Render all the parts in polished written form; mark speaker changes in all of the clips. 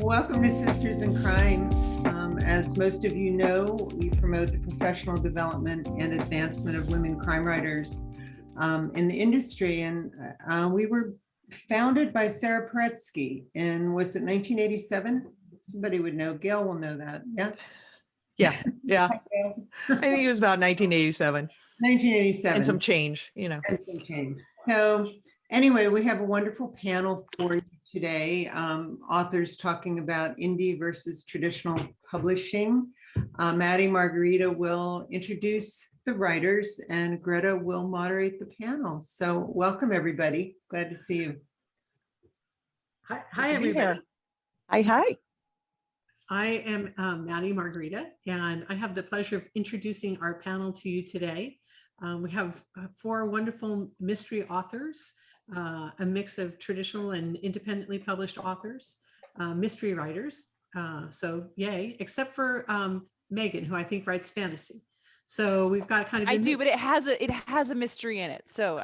Speaker 1: Welcome to Sisters in Crime. As most of you know, we promote the professional development and advancement of women crime writers in the industry. And we were founded by Sarah Paretsky in, was it 1987? Somebody would know. Gail will know that. Yeah.
Speaker 2: Yeah. I think it was about 1987.
Speaker 1: 1987.
Speaker 2: And some change,
Speaker 1: And some change. So anyway, we have a wonderful panel for you today. Authors talking about indie versus traditional publishing. Maddie Margarita will introduce the writers and Greta will moderate the panel. So welcome everybody. Glad to see you.
Speaker 3: Hi everybody.
Speaker 4: Hi.
Speaker 3: I am Maddie Margarita, and I have the pleasure of introducing our panel to you today. We have four wonderful mystery authors, a mix of traditional and independently published authors, mystery writers. So yay, except for Megan, who I think writes fantasy. So we've got kind of
Speaker 4: I do, but it has a mystery in it. So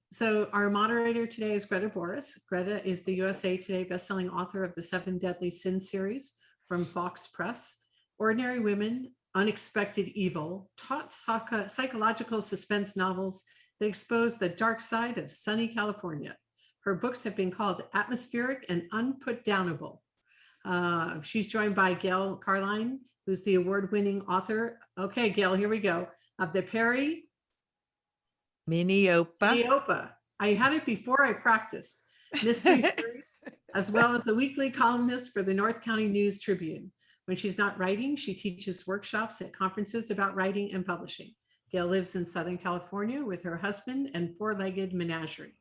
Speaker 3: So our moderator today is Greta Boris. Greta is the USA Today bestselling author of the 7 Deadly Sins series from Fox Press, Ordinary Women, Unexpected Evil, taut psychological suspense novels that expose the dark side of sunny California. Her books have been called atmospheric and unputdownable. She's joined by Gail Carline, who's the award-winning author. Okay, Gail, here we go. Of the Perry Miniopa. I had it before I practiced. Mystery series, as well as the weekly columnist for the North County News Tribune. When she's not writing, she teaches workshops at conferences about writing and publishing. Gail lives in Southern California with her husband and 4-legged menagerie.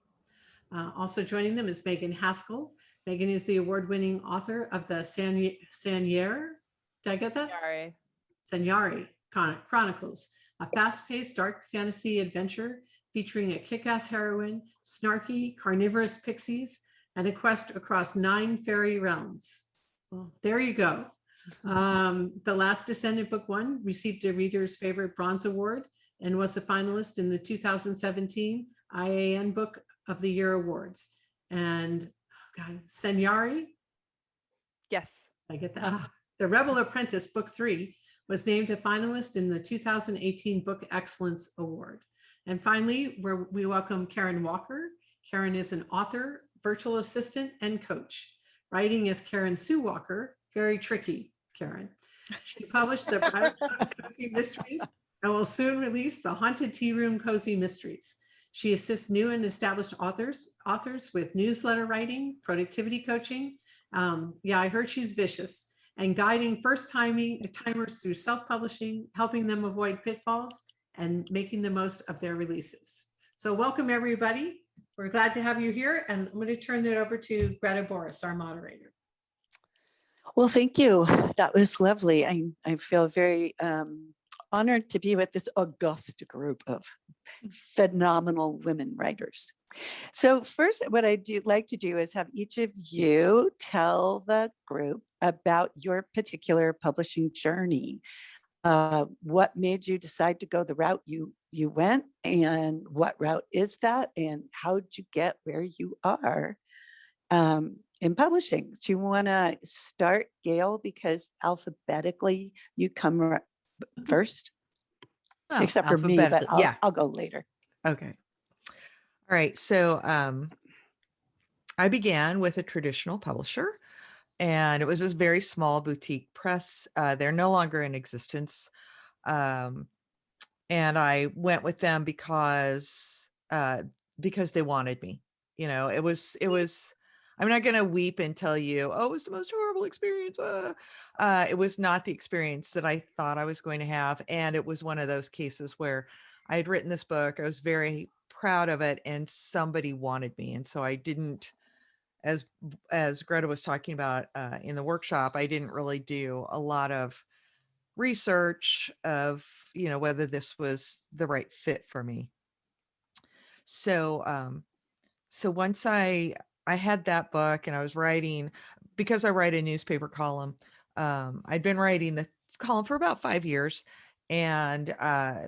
Speaker 3: Also joining them is Megan Haskell. Megan is the award-winning author of the Sanyeri, did I get that? Sanyeri Chronicles, a fast-paced dark fantasy adventure featuring a kick-ass heroine, snarky, carnivorous pixies, and a quest across 9 fairy realms. Well, there you go. The Last Descendant Book 1 received a Reader's Favorite Bronze Award and was a finalist in the 2017 IAN Book of the Year Awards. And Sanyeri?
Speaker 4: Yes.
Speaker 3: I get that. The Rebel Apprentice Book 3 was named a finalist in the 2018 Book Excellence Award. And finally, we welcome Karen Walker. Karen is an author, virtual assistant, and coach. Writing as Karen Sue Walker, very tricky, Karen. She published the Private Cozy Mysteries and will soon release the Haunted Tea Room Cozy Mysteries. She assists new and established authors with newsletter writing, productivity coaching. I heard she's vicious, and guiding timers through self-publishing, helping them avoid pitfalls and making the most of their releases. So welcome everybody. We're glad to have you here, and I'm going to turn it over to Greta Boris, our moderator.
Speaker 4: Well, thank you. That was lovely. I feel very honored to be with this august group of phenomenal women writers. So first, what I do like to do is have each of you tell the group about your particular publishing journey. What made you decide to go the route you went, and what route is that, and how did you get where you are in publishing? Do you want to start, Gail, because alphabetically you come first?
Speaker 2: Oh,
Speaker 4: except for me, but I'll go later.
Speaker 2: Okay. All right. So I began with a traditional publisher, and it was this very small boutique press. They're no longer in existence. And I went with them because they wanted me. You know, it was, I'm not going to weep and tell you, oh, it was the most horrible experience. It was not the experience that I thought I was going to have. And it was one of those cases where I had written this book. I was very proud of it, and somebody wanted me. And so I didn't, as Greta was talking about in the workshop, I didn't really do a lot of research of, whether this was the right fit for me. So, so once I had that book and I was writing, because I write a newspaper column, I'd been writing the column for about 5 years, and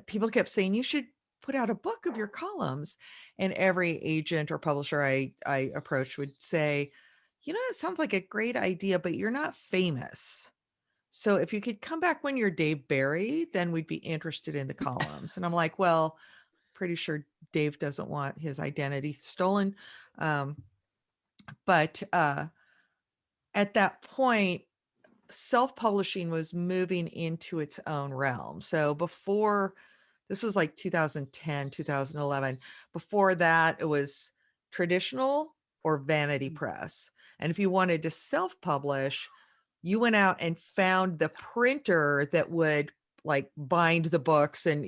Speaker 2: people kept saying, you should put out a book of your columns. And every agent or publisher I approached would say, it sounds like a great idea, but you're not famous. So if you could come back when you're Dave Barry, then we'd be interested in the columns. And I'm like, well, pretty sure Dave doesn't want his identity stolen. But at that point, self-publishing was moving into its own realm. So before, this was like 2010, 2011. Before that, it was traditional or vanity press. And if you wanted to self-publish, you went out and found the printer that would like bind the books, and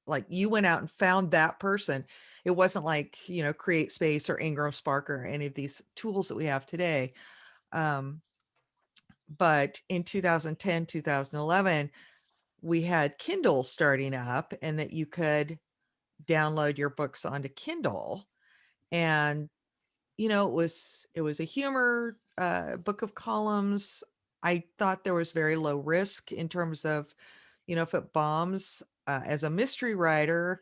Speaker 2: like you went out and found that person. It wasn't like Create Space or Ingram Spark or any of these tools that we have today. But in 2010, 2011, we had Kindle starting up, and that you could download your books onto Kindle. And it was a humor book of columns. I thought there was very low risk in terms of, if it bombs, as a mystery writer,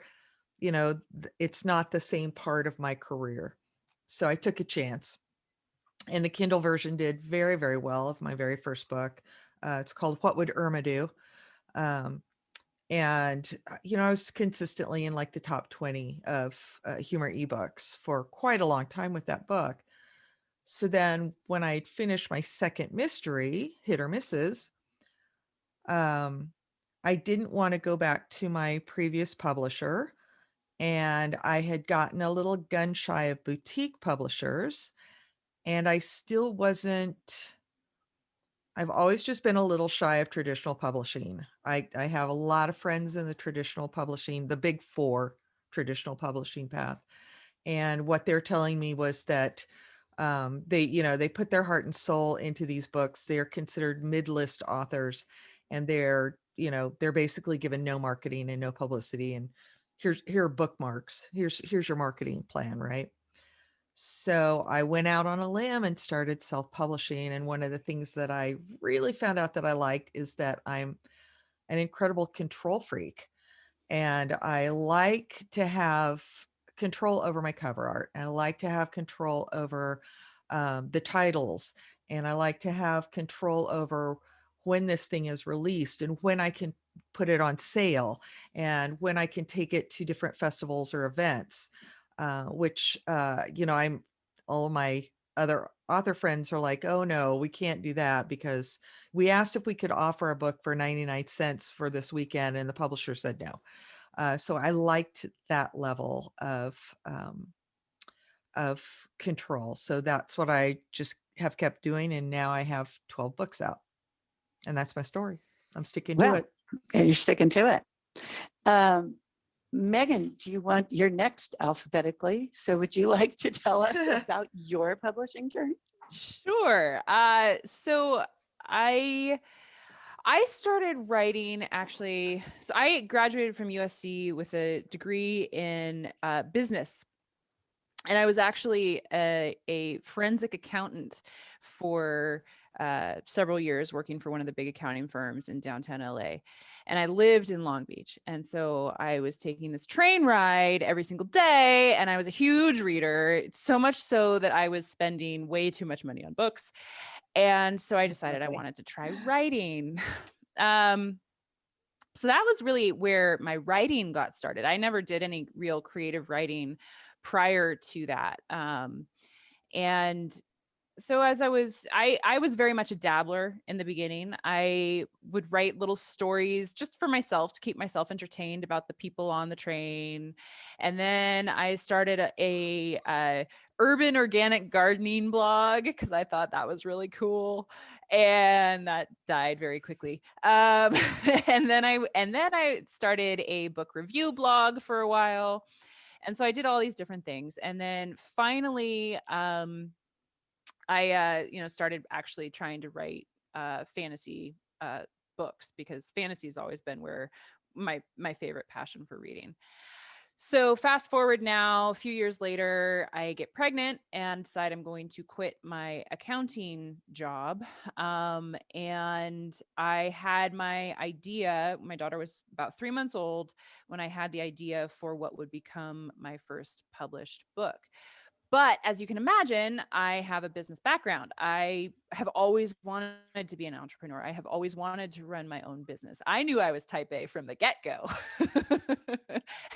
Speaker 2: it's not the same part of my career. So I took a chance. And the Kindle version did very, very well of my very first book. It's called What Would Irma Do? And I was consistently in like the top 20 of humor ebooks for quite a long time with that book. So then when I finished my second mystery, Hit or Misses, I didn't want to go back to my previous publisher. And I had gotten a little gun shy of boutique publishers. And I still wasn't, I've always just been a little shy of traditional publishing. I have a lot of friends in the traditional publishing, the big four traditional publishing path. And what they're telling me was that they put their heart and soul into these books. They're considered mid-list authors, and they're basically given no marketing and no publicity. And here are bookmarks. Here's your marketing plan, right? So I went out on a limb and started self-publishing. And one of the things that I really found out that I liked is that I'm an incredible control freak. And I like to have control over my cover art. And I like to have control over the titles. And I like to have control over when this thing is released and when I can put it on sale and when I can take it to different festivals or events. Which I'm all of my other author friends are like, oh no, we can't do that because we asked if we could offer a book for 99 cents for this weekend and the publisher said no. So I liked that level of control. So that's what I just have kept doing. And now I have 12 books out, and that's my story. I'm sticking to
Speaker 4: Well,
Speaker 2: it.
Speaker 4: and you're sticking to it. Megan, do you want your next alphabetically? So would you like to tell us about your publishing journey?
Speaker 5: Sure. So I started writing actually. So I graduated from USC with a degree in business. And I was actually a forensic accountant for several years, working for one of the big accounting firms in downtown LA. And I lived in Long Beach. And so I was taking this train ride every single day. And I was a huge reader, so much so that I was spending way too much money on books. And so I decided I wanted to try writing. So that was really where my writing got started. I never did any real creative writing prior to that. And so as I was very much a dabbler in the beginning. I would write little stories just for myself to keep myself entertained about the people on the train. And then I started a urban organic gardening blog because I thought that was really cool, and that died very quickly. And then I started a book review blog for a while. And so I did all these different things. And then finally, I started actually trying to write fantasy books, because fantasy has always been where my favorite passion for reading. So fast forward now, a few years later, I get pregnant and decide I'm going to quit my accounting job. And I had my idea, my daughter was about 3 months old when I had the idea for what would become my first published book. But as you can imagine, I have a business background. I have always wanted to be an entrepreneur. I have always wanted to run my own business. I knew I was type A from the get-go.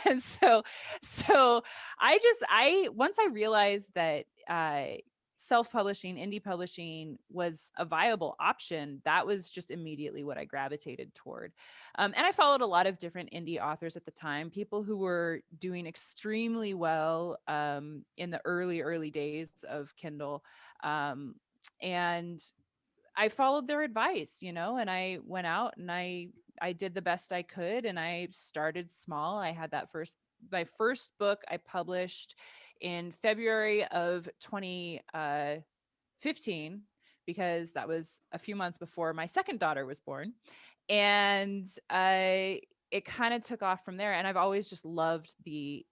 Speaker 5: And so once I realized that self-publishing, indie publishing was a viable option, that was just immediately what I gravitated toward. And I followed a lot of different indie authors at the time, people who were doing extremely well in the early days of Kindle. And I followed their advice, and I went out and I did the best I could, and I started small. I had my first book I published in February of 2015, because that was a few months before my second daughter was born. And it kind of took off from there. And I've always just loved the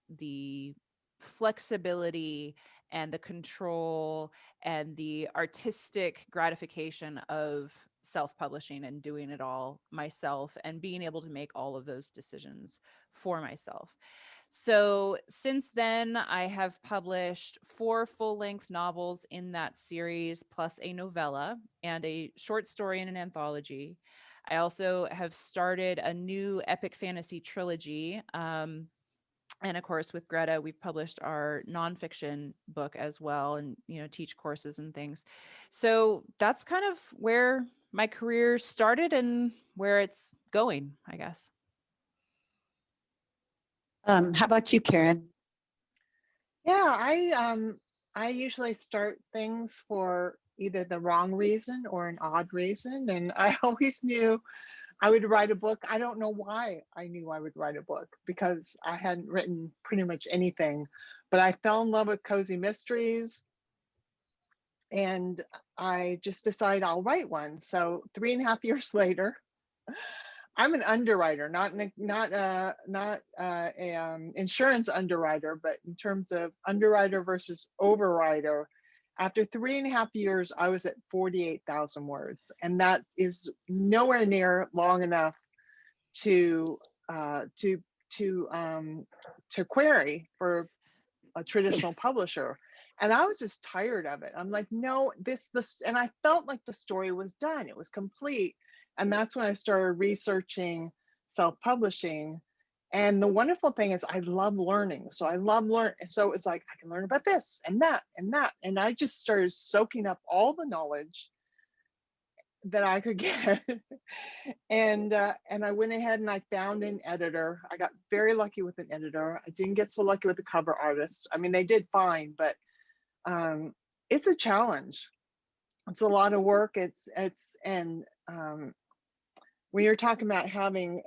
Speaker 5: flexibility and the control and the artistic gratification of self-publishing and doing it all myself and being able to make all of those decisions for myself. So since then, I have published 4 full-length novels in that series, plus a novella and a short story in an anthology. I also have started a new epic fantasy trilogy. And of course, with Greta, we've published our nonfiction book as well, and teach courses and things. So that's kind of where my career started and where it's going, I guess.
Speaker 4: How about you, Karen?
Speaker 6: Yeah, I usually start things for either the wrong reason or an odd reason, and I always knew I would write a book. I don't know why I knew I would write a book, because I hadn't written pretty much anything, but I fell in love with cozy mysteries, and I just decided I'll write one. So 3.5 years later, I'm an underwriter, not a insurance underwriter, but in terms of underwriter versus overwriter. After 3.5 years, I was at 48,000 words, and that is nowhere near long enough to query for a traditional publisher. And I was just tired of it. I'm like, no, this, and I felt like the story was done. It was complete. And that's when I started researching self-publishing. And the wonderful thing is I love learning. So I love learning. So it's like, I can learn about this and that and that. And I just started soaking up all the knowledge that I could get. And I went ahead and I found an editor. I got very lucky with an editor. I didn't get so lucky with the cover artist. I mean, they did fine, but it's a challenge. It's a lot of work. When you're talking about having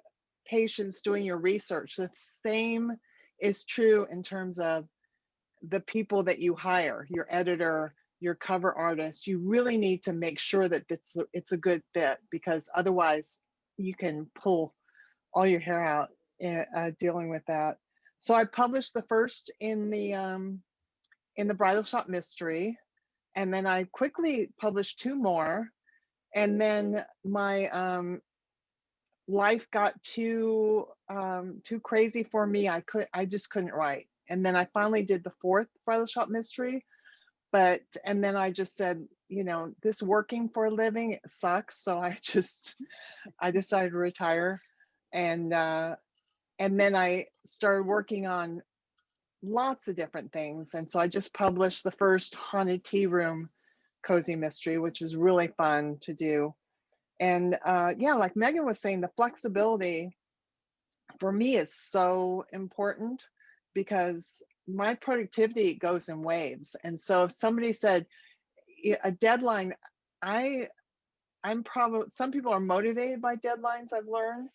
Speaker 6: patience doing your research, the same is true in terms of the people that you hire, your editor, your cover artist. You really need to make sure that it's a good fit, because otherwise you can pull all your hair out dealing with that. So I published the first in the Bridal Shop Mystery, and then I quickly published 2 more, and then my life got too crazy for me. I just couldn't write. And then I finally did the 4th Bridal Shop Mystery, and then I just said, this working for a living, it sucks. So I decided to retire, and then I started working on lots of different things. And so I just published the first Haunted Tea Room cozy mystery, which was really fun to do. And yeah, like Megan was saying, the flexibility for me is so important, because my productivity goes in waves. And so if somebody said a deadline, I'm probably, some people are motivated by deadlines, I've learned,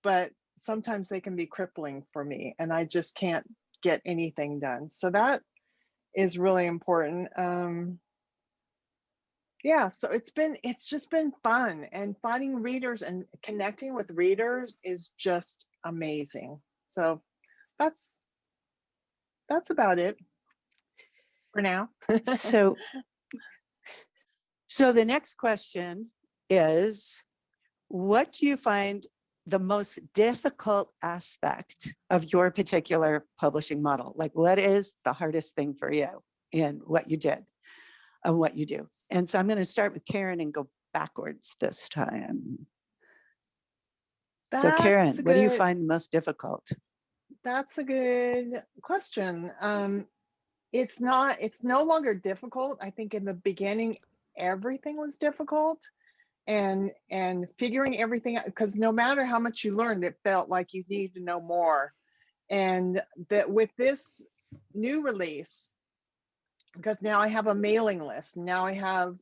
Speaker 6: but sometimes they can be crippling for me, and I just can't get anything done. So that is really important. Yeah, so it's just been fun, and finding readers and connecting with readers is just amazing. So that's that's about it for now.
Speaker 4: So, so the next question is, what do you find the most difficult aspect of your particular publishing model? Like, what is the hardest thing for you in what you did and what you do? And so I'm going to start with Karen and go backwards this time. So Karen, what do you find most difficult?
Speaker 6: That's a good question. It's no longer difficult. I think in the beginning, everything was difficult, and figuring everything out, because no matter how much you learned, it felt like you needed to know more. And that with this new release, because now I have a mailing list, now I have,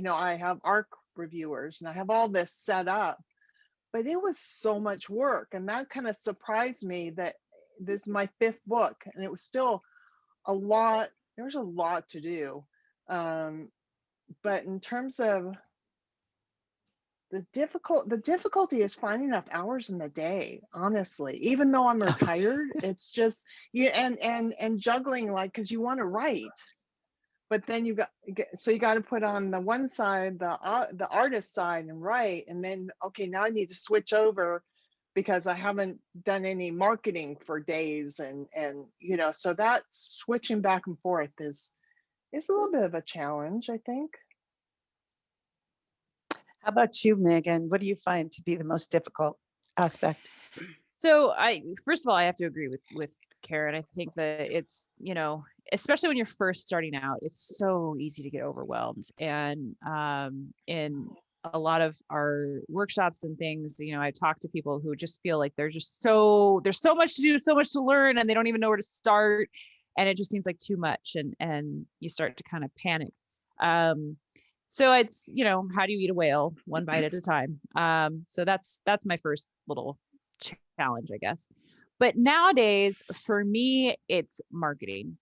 Speaker 6: I have ARC reviewers, and I have all this set up, but it was so much work. And that kind of surprised me that this is my 5th book, and it was still a lot. There's a lot to do. But in terms of the difficulty is finding enough hours in the day, honestly. Even though I'm retired, it's just and juggling, like, because you want to write, but then you got to put on the one side the artist side and write, and then okay, now I need to switch over because I haven't done any marketing for days, and so that switching back and forth is a little bit of a challenge, I think.
Speaker 4: How about you, Megan? What do you find to be the most difficult aspect?
Speaker 5: So first of all, I have to agree with Karen. I think that it's, especially when you're first starting out, it's so easy to get overwhelmed. And in a lot of our workshops and things, I talk to people who just feel like there's so much to do, so much to learn, and they don't even know where to start. And it just seems like too much. And you start to kind of panic. So it's, how do you eat a whale one bite at a time? So that's my first little challenge, I guess. But nowadays, for me, it's marketing.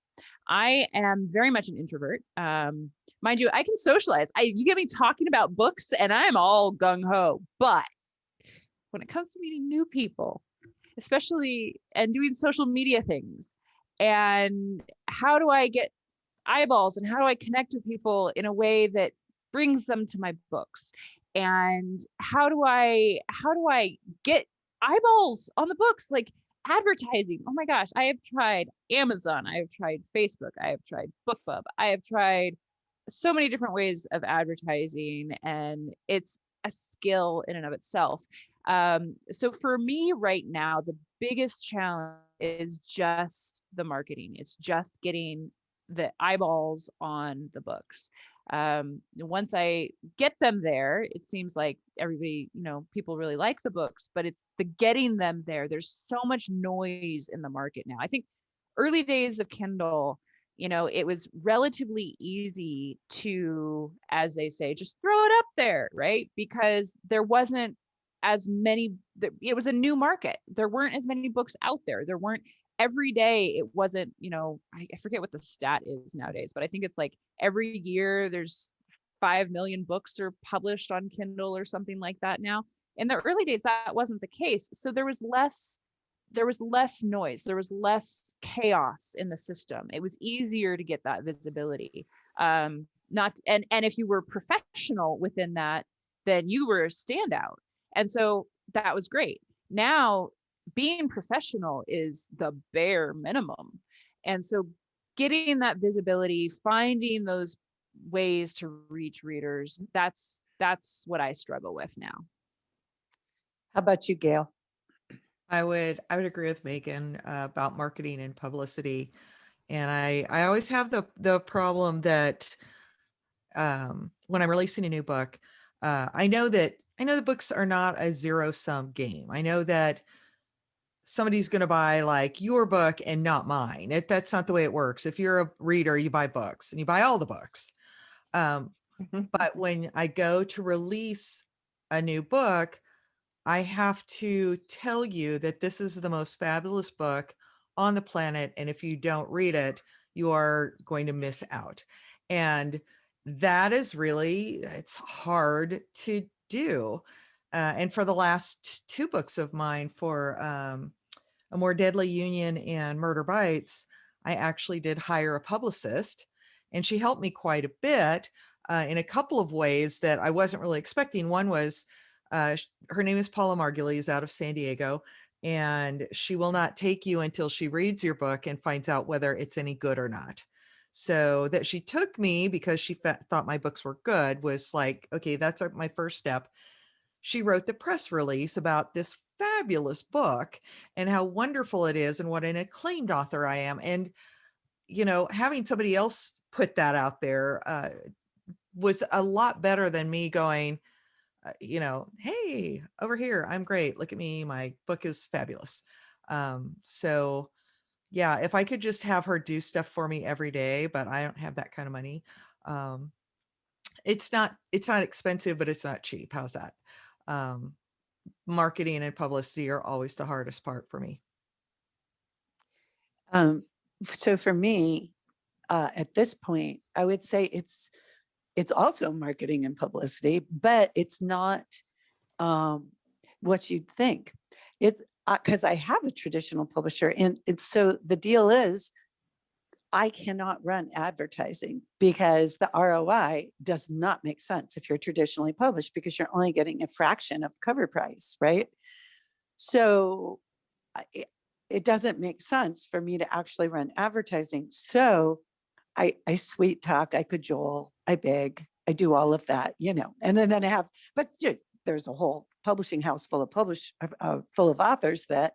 Speaker 5: I am very much an introvert. Mind you, I can socialize. You get me talking about books and I'm all gung-ho. But when it comes to meeting new people, especially, and doing social media things, and how do I get eyeballs, and how do I connect with people in a way that brings them to my books, and how do I get eyeballs on the books, like advertising? Oh my gosh, I have tried Amazon, I have tried Facebook, I have tried BookBub, I have tried so many different ways of advertising, and it's a skill in and of itself. So for me right now, the biggest challenge is just the marketing. It's just getting the eyeballs on the books. Once I get them there, it seems like everybody, people really like the books, but it's the getting them there. There's so much noise in the market now. I think early days of Kindle, it was relatively easy to, as they say, just throw it up there, right? Because there wasn't as many, it was a new market. There weren't as many books out there. There weren't every day. It wasn't, I forget what the stat is nowadays, but I think it's like every year there's 5 million books are published on Kindle or something like that now. In the early days, that wasn't the case. So there was less noise. There was less chaos in the system. It was easier to get that visibility. And if you were professional within that, then you were a standout. And so that was great. Now, being professional is the bare minimum. And so getting that visibility, finding those ways to reach readers, that's what I struggle with now.
Speaker 4: How about you, Gail?
Speaker 2: I would agree with Megan about marketing and publicity. And I always have the problem that when I'm releasing a new book, I know the books are not a zero-sum game. I know that somebody's going to buy like your book and not mine. That's not the way it works. If you're a reader, you buy books and you buy all the books. But when I go to release a new book, I have to tell you that this is the most fabulous book on the planet. And if you don't read it, you are going to miss out. And that is really, it's hard to do. And for the last 2 books of mine, for A More Deadly Union and Murder Bites, I actually did hire a publicist, and she helped me quite a bit in a couple of ways that I wasn't really expecting. One was her name is Paula Margulies out of San Diego, and she will not take you until she reads your book and finds out whether it's any good or not. So that she took me because she thought my books were good was like, okay, that's my first step. She wrote the press release about this fabulous book and how wonderful it is and what an acclaimed author I am. And, you know, having somebody else put that out there was a lot better than me going, you know, hey, over here, I'm great. Look at me. My book is fabulous. So yeah, if I could just have her do stuff for me every day, but I don't have that kind of money. It's not expensive, but it's not cheap. How's that? Marketing and publicity are always the hardest part for me.
Speaker 4: So for me, at this point, I would say it's also marketing and publicity, but it's not what you'd think. It's because I have a traditional publisher, and it's so the deal is I cannot run advertising because the ROI does not make sense if you're traditionally published, because you're only getting a fraction of cover price, right? So it doesn't make sense for me to actually run advertising. So I sweet talk, I cajole, I beg, I do all of that, you know, and then I have, but there's a whole publishing house full of authors that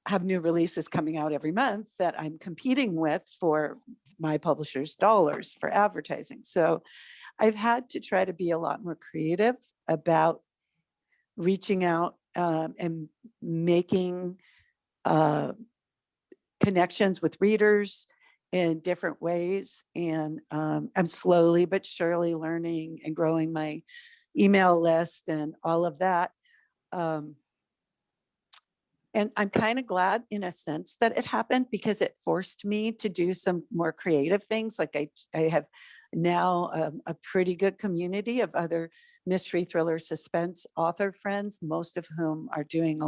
Speaker 4: have new releases coming out every month that I'm competing with for my publisher's dollars for advertising. So I've had to try to be a lot more creative about reaching out and making connections with readers in different ways. And I'm slowly but surely learning and growing my email list and all of that. And I'm kind of glad in a sense that it happened, because it forced me to do some more creative things. Like I have now a pretty good community of other mystery, thriller, suspense author friends, most of whom are doing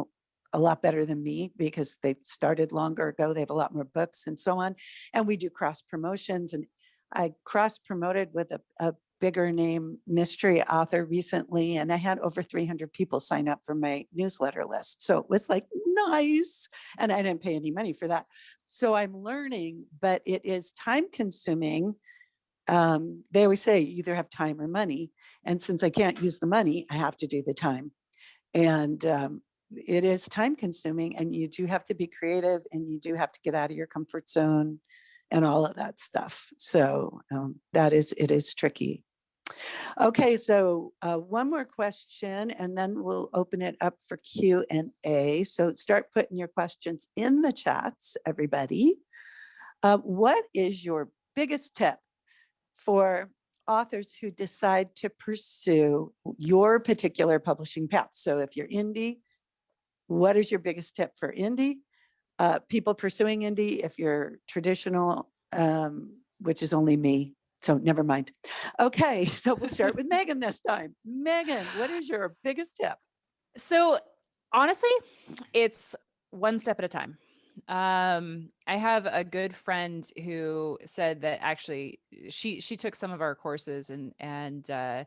Speaker 4: a lot better than me because they started longer ago. They have a lot more books and so on. And we do cross promotions. And I cross promoted with a bigger name mystery author recently, and I had over 300 people sign up for my newsletter list. So it was like nice, and I didn't pay any money for that. So I'm learning, but it is time consuming. They always say you either have time or money, and since I can't use the money, I have to do the time. And it is time consuming, and you do have to be creative, and you do have to get out of your comfort zone and all of that stuff. So it is tricky. Okay, so one more question, and then we'll open it up for Q&A. So start putting your questions in the chats, everybody. What is your biggest tip for authors who decide to pursue your particular publishing path? So if you're indie, what is your biggest tip for indie? People pursuing indie, if you're traditional, which is only me, so never mind. Okay, so we'll start with Megan this time. Megan, what is your biggest tip?
Speaker 5: So honestly, it's one step at a time. I have a good friend who said that actually she took some of our courses, and her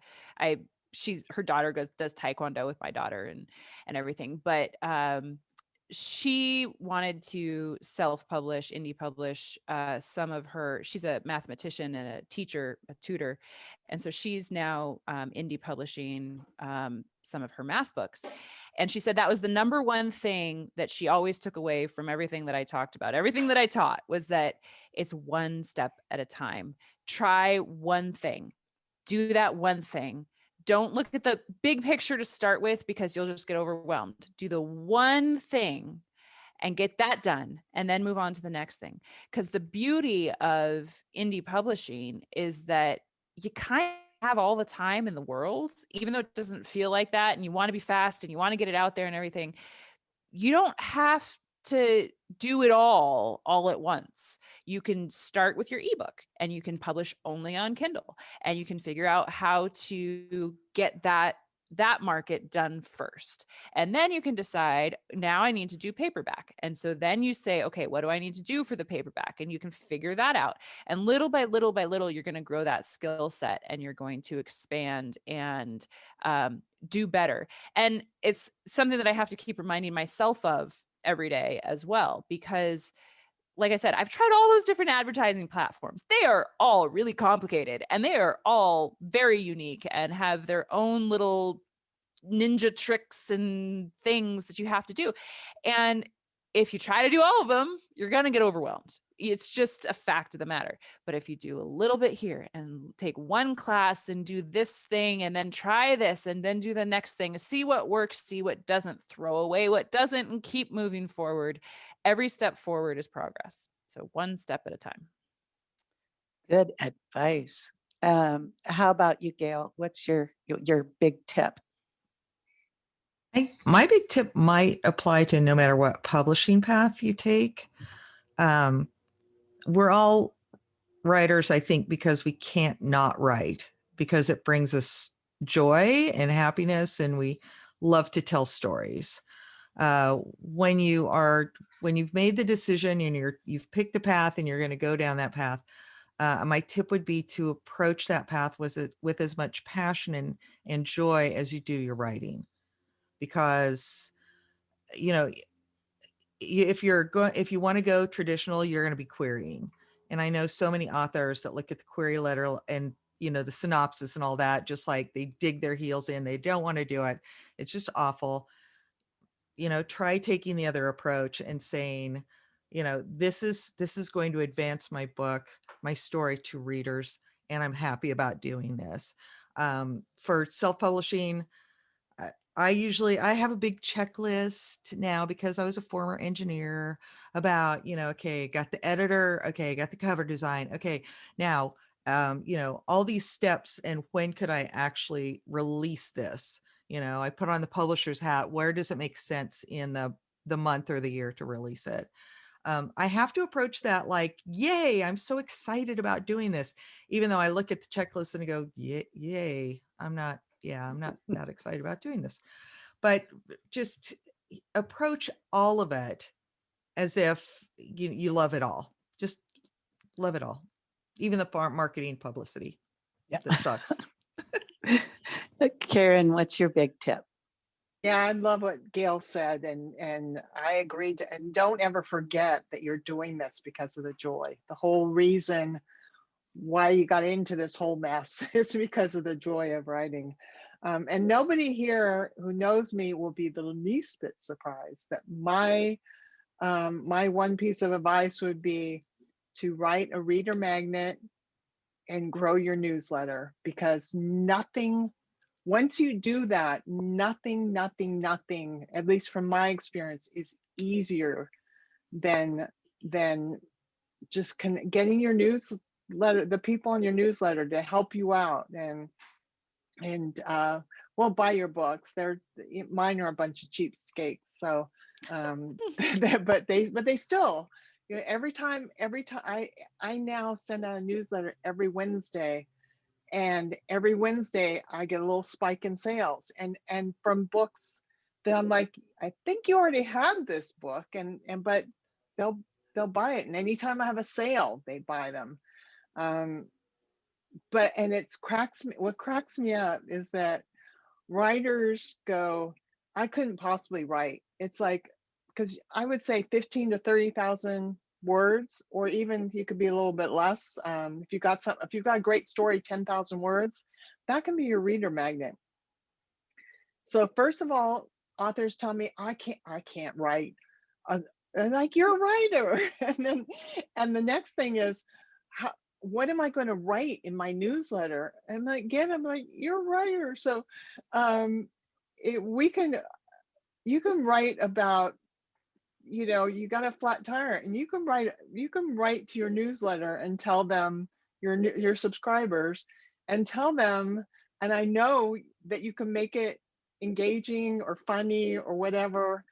Speaker 5: daughter does Taekwondo with my daughter and everything, but she wanted to self-publish, indie publish some of her, she's a mathematician and a teacher, a tutor. And so she's now indie publishing some of her math books. And she said that was the number one thing that she always took away from everything that I talked about. Everything that I taught was that it's one step at a time. Try one thing, do that one thing. Don't look at the big picture to start with, because you'll just get overwhelmed. Do the one thing and get that done, and then move on to the next thing. Because the beauty of indie publishing is that you kind of have all the time in the world, even though it doesn't feel like that, and you want to be fast and you want to get it out there and everything. You don't have to do it all at once. You can start with your ebook, and you can publish only on Kindle, and you can figure out how to get that that market done first. And then you can decide, now I need to do paperback. And so then you say, okay, what do I need to do for the paperback? And you can figure that out. And little by little by little, you're going to grow that skill set and you're going to expand and do better. And it's something that I have to keep reminding myself of every day as well, because like I said, I've tried all those different advertising platforms. They are all really complicated and they are all very unique and have their own little ninja tricks and things that you have to do. And if you try to do all of them, you're going to get overwhelmed. It's just a fact of the matter. But if you do a little bit here and take one class and do this thing and then try this and then do the next thing, see what works, see what doesn't, throw away what doesn't, and keep moving forward. Every step forward is progress. So one step at a time.
Speaker 4: Good advice. How about you, Gail? What's your big tip?
Speaker 2: My big tip might apply to no matter what publishing path you take. We're all writers, I think, because we can't not write, because it brings us joy and happiness, and we love to tell stories. When you've made the decision and you've picked a path and you're going to go down that path, my tip would be to approach that path with as much passion and joy as you do your writing. Because, you know, if you want to go traditional, you're going to be querying. And I know so many authors that look at the query letter and, you know, the synopsis and all that, just like they dig their heels in, they don't want to do it. It's just awful. You know, try taking the other approach and saying, you know, this is going to advance my book, my story to readers, and I'm happy about doing this. For self-publishing, I have a big checklist now because I was a former engineer about, you know, okay, got the editor. Okay. Got the cover design. Okay. Now, you know, all these steps and when could I actually release this? You know, I put on the publisher's hat. Where does it make sense in the month or the year to release it? I have to approach that like, yay, I'm so excited about doing this. Even though I look at the checklist and I go, yay, I'm not that excited about doing this. But just approach all of it as if you love it all. Just love it all. Even the marketing publicity.
Speaker 4: Yeah.
Speaker 2: That sucks.
Speaker 4: Karen, what's your big tip?
Speaker 6: Yeah, I love what Gail said, and I agreed to, and don't ever forget that you're doing this because of the joy. The whole reason why you got into this whole mess is because of the joy of writing. And nobody here who knows me will be the least bit surprised that my one piece of advice would be to write a reader magnet and grow your newsletter, because nothing, once you do that, nothing, at least from my experience, is easier than just getting your newsletter, the people on your newsletter to help you out and well, buy your books. Mine are a bunch of cheapskates. So, but they still, you know, every time I now send out a newsletter every Wednesday. And every Wednesday I get a little spike in sales and from books that I'm like, I think you already have this book, but they'll buy it. And anytime I have a sale, they buy them. But what cracks me up is that writers go, I couldn't possibly write. It's like, because I would say 15 to 30,000 words, or even you could be a little bit less. If you've got a great story, 10,000 words, that can be your reader magnet. So first of all, authors tell me I can't write. And like, you're a writer. And the next thing is, what am I going to write in my newsletter? And again, I'm like, you're a writer. So you can write about, you know, you got a flat tire, and you can write to your newsletter and tell them, your subscribers, and tell them, and I know that you can make it engaging or funny or whatever,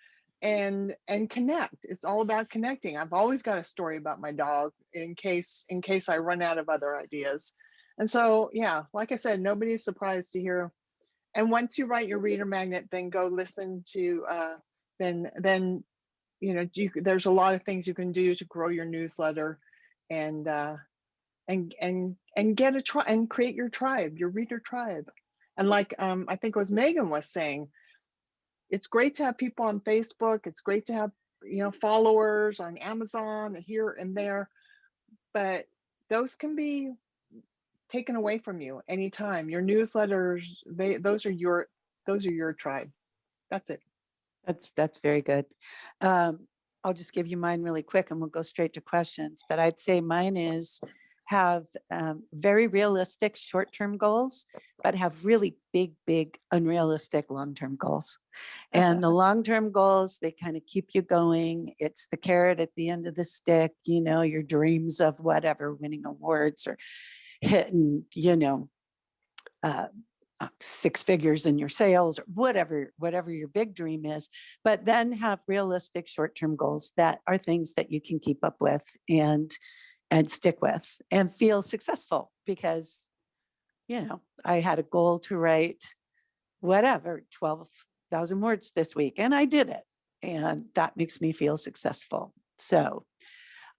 Speaker 6: and connect. It's all about connecting. I've always got a story about my dog in case I run out of other ideas. And so, yeah, like I said, nobody's surprised to hear And once you write your reader magnet, then go listen to, then you know, there's a lot of things you can do to grow your newsletter, and get a try and create your tribe, your reader tribe. And like I think it was Megan was saying, it's great to have people on Facebook. It's great to have, you know, followers on Amazon here and there, but those can be taken away from you anytime. Your newsletters, those are your tribe. That's it.
Speaker 4: That's very good. I'll just give you mine really quick and we'll go straight to questions. But I'd say mine is have very realistic short-term goals, but have really big, unrealistic long-term goals. And the long-term goals, they kind of keep you going. It's the carrot at the end of the stick, you know, your dreams of whatever, winning awards or hitting, you know, 6 figures in your sales or whatever your big dream is, but then have realistic short-term goals that are things that you can keep up with and stick with and feel successful. Because, you know, I had a goal to write whatever 12,000 words this week and I did it, and that makes me feel successful. So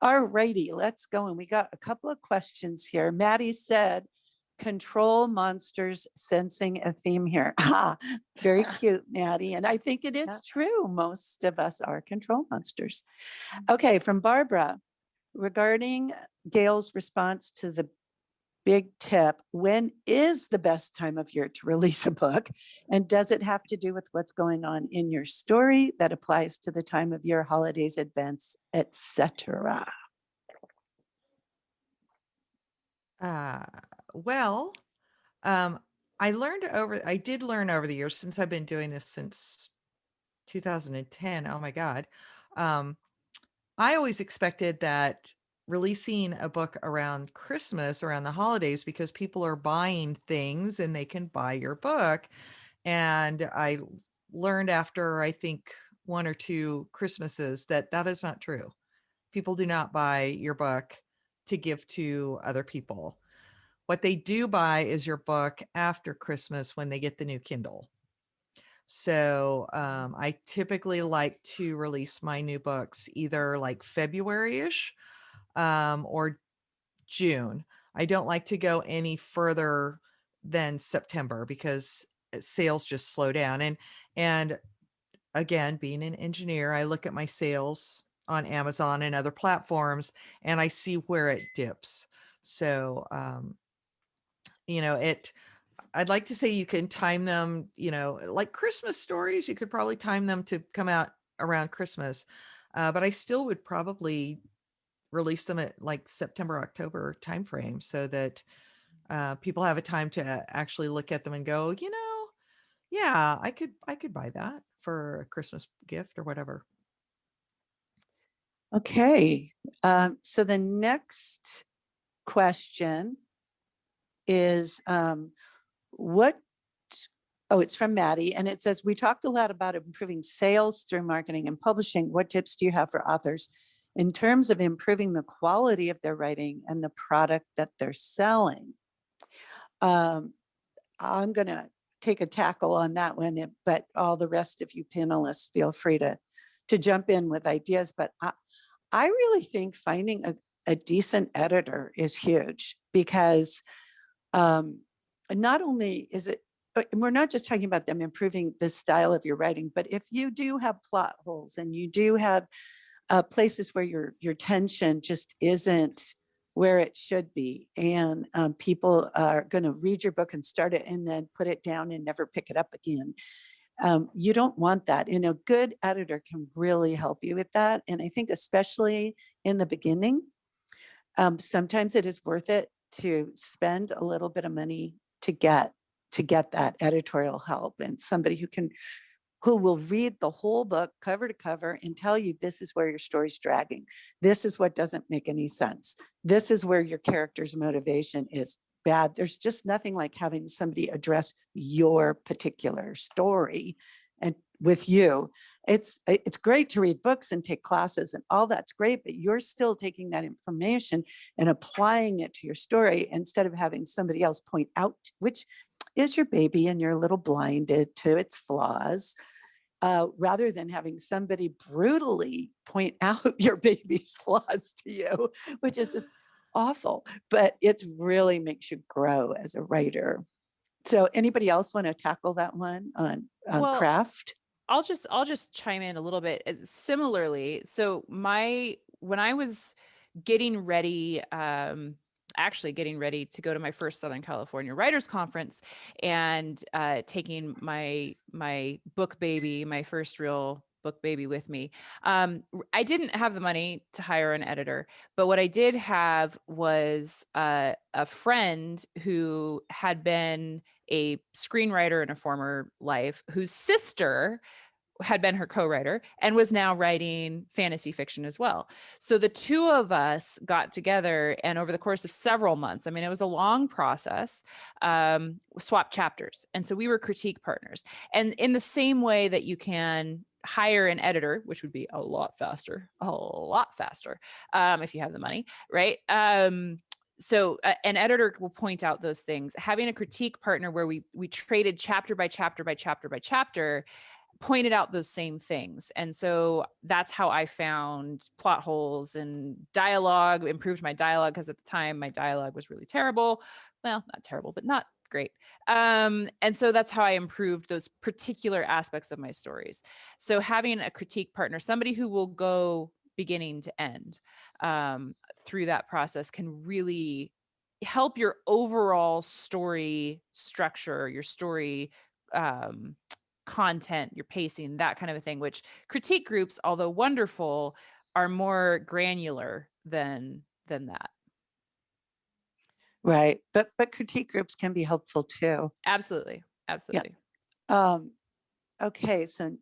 Speaker 4: all righty, let's go. And we got a couple of questions here. Maddie said, control monsters, sensing a theme here. Ah, very cute, Maddie. And I think it is true. Most of us are control monsters. Okay, from Barbara, regarding Gail's response to the big tip, when is the best time of year to release a book? And does it have to do with what's going on in your story that applies to the time of year, holidays, events, etc.?
Speaker 2: Well, I did learn over the years, since I've been doing this since 2010. Oh my God. I always expected that releasing a book around Christmas, around the holidays, because people are buying things and they can buy your book. And I learned after, I think, 1 or 2 Christmases that is not true. People do not buy your book to give to other people. What they do buy is your book after Christmas when they get the new Kindle. So I typically like to release my new books either like February-ish or June. I don't like to go any further than September because sales just slow down. And again, being an engineer, I look at my sales on Amazon and other platforms and I see where it dips. So, you know, I'd like to say you can time them, you know, like Christmas stories, you could probably time them to come out around Christmas. But I still would probably release them at like September, October timeframe so that people have a time to actually look at them and go, you know, yeah, I could buy that for a Christmas gift or whatever.
Speaker 4: Okay, so the next question is it's from Maddie, and it says, we talked a lot about improving sales through marketing and publishing. What tips do you have for authors in terms of improving the quality of their writing and the product that they're selling? I'm going to take a tackle on that one, but all the rest of you panelists feel free to jump in with ideas. But I really think finding a decent editor is huge, because not only is it, we're not just talking about them improving the style of your writing, but if you do have plot holes and you do have places where your tension just isn't where it should be, and people are going to read your book and start it and then put it down and never pick it up again. You don't want that. And a good editor can really help you with that. And I think especially in the beginning, sometimes it is worth it to spend a little bit of money to get that editorial help, and somebody who will read the whole book cover to cover and tell you, this is where your story's dragging. This is what doesn't make any sense. This is where your character's motivation is bad. There's just nothing like having somebody address your particular story and with you. It's great to read books and take classes and all that's great, but you're still taking that information and applying it to your story instead of having somebody else point out, which is your baby and you're a little blinded to its flaws, rather than having somebody brutally point out your baby's flaws to you, which is just awful, but it really makes you grow as a writer. So anybody else want to tackle that one on
Speaker 5: Well,
Speaker 4: craft?
Speaker 5: I'll just chime in a little bit. Similarly, so when I was getting ready, actually getting ready to go to my first Southern California Writers Conference and taking my book baby, my first real book baby with me. I didn't have the money to hire an editor, but what I did have was a friend who had been a screenwriter in a former life, whose sister had been her co-writer and was now writing fantasy fiction as well. So the two of us got together, and over the course of several months, I mean, it was a long process, swap chapters. And so we were critique partners. And in the same way that you can hire an editor, which would be a lot faster, if you have the money, right? So an editor will point out those things. Having a critique partner where we traded chapter by chapter by chapter by chapter pointed out those same things. And so that's how I found plot holes and dialogue, improved my dialogue, because at the time my dialogue was really terrible. Well, not terrible, but not great. And so that's how I improved those particular aspects of my stories. So having a critique partner, somebody who will go beginning to end through that process, can really help your overall story structure, your story content, your pacing, that kind of a thing, which critique groups, although wonderful, are more granular than that.
Speaker 4: Right. But critique groups can be helpful too.
Speaker 5: Absolutely.
Speaker 4: Okay. So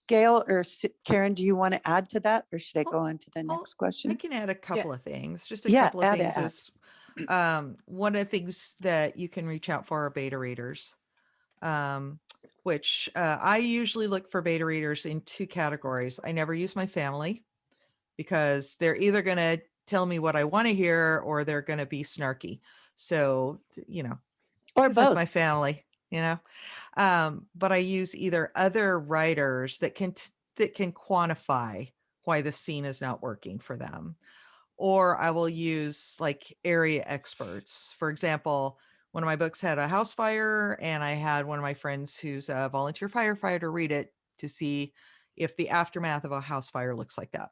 Speaker 4: Gail or Karen, do you want to add to that, or should I go on to the next
Speaker 2: I
Speaker 4: question?
Speaker 2: can add a couple of things. Just a
Speaker 4: Yeah,
Speaker 2: couple of
Speaker 4: add
Speaker 2: things is one of the things that you can reach out for are beta readers, which I usually look for beta readers in two categories. I never use my family, because they're either going to tell me what I want to hear or they're going to be snarky. So,
Speaker 4: Or
Speaker 2: both.
Speaker 4: both.
Speaker 2: My family, but I use either other writers that can quantify why the scene is not working for them, or I will use like area experts. For example, one of my books had a house fire, and I had one of my friends who's a volunteer firefighter read it to see if the aftermath of a house fire looks like that.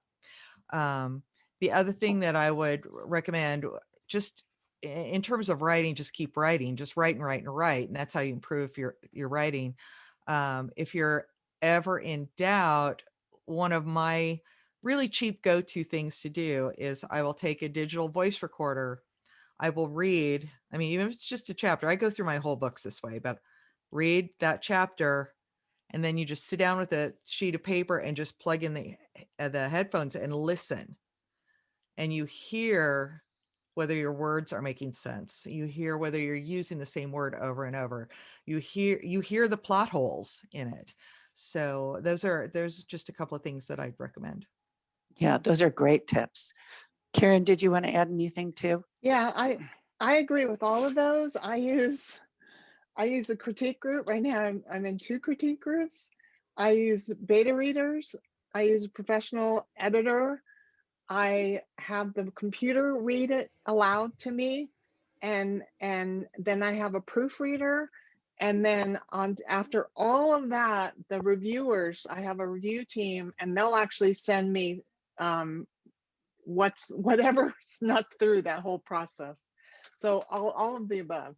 Speaker 2: The other thing that I would recommend, just in terms of writing, just keep writing, just write and write and write. And that's how you improve your writing. If you're ever in doubt, one of my really cheap go-to things to do is I will take a digital voice recorder. I will read, even if it's just a chapter, I go through my whole books this way, but read that chapter. And then you just sit down with a sheet of paper and just plug in the headphones and listen. And you hear whether your words are making sense. You hear whether you're using the same word over and over. You hear the plot holes in it. So there's just a couple of things that I'd recommend.
Speaker 4: Yeah, those are great tips. Karen, did you want to add anything too?
Speaker 6: Yeah, I agree with all of those. I use a critique group. Right now I'm in 2 critique groups. I use beta readers. I use a professional editor. I have the computer read it aloud to me, and then I have a proofreader. And then after all of that, the reviewers, I have a review team, and they'll actually send me whatever snuck through that whole process. So all of the above.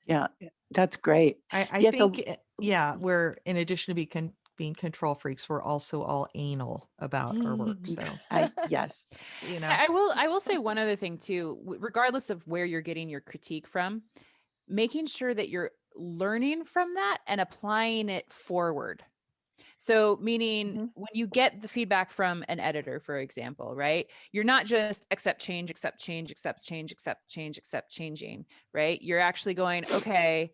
Speaker 4: Yeah, that's great.
Speaker 2: I think, we're, in addition to being control freaks, we're also all anal about our work. So
Speaker 4: yes.
Speaker 5: I will say one other thing too, regardless of where you're getting your critique from, making sure that you're learning from that and applying it forward. So meaning when you get the feedback from an editor, for example, right? You're not just accept change, accept change, accept change, accept change, accept changing, right? You're actually going, okay,